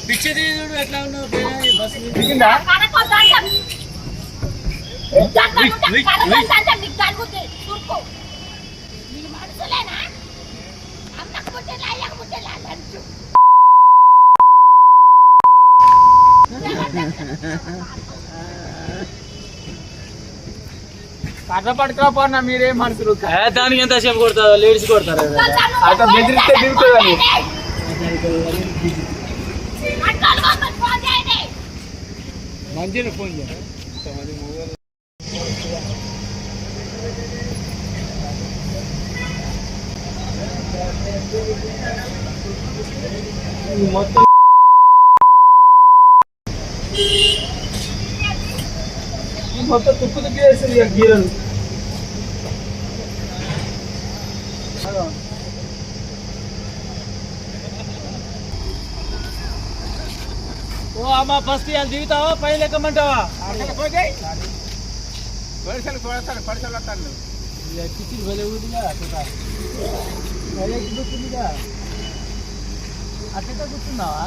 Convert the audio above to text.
పిచ్చి చూడు ఎట్లా ఉన్నావు బస్సు కట్ట పట్టుకోపోనా మీరేం మనుషులు దానికి ఎంత సేపు కొడతారు లేడీస్ కొడతారు అట్లా బెదిరిస్తే దిగుతుందని మంచిగా ఫోన్ చేయండి మొత్తం మొత్తం తుక్కు తుక్కు వేస్తుంది ఇక గీరలు ఓ అమ్మ ఫస్ట్ ఇవాళ దిగుతావా పైన ఎక్కమంటావా కిచెన్ భలే ఊదిగా కూర్చుందిగా అట్లా కూర్చున్నావా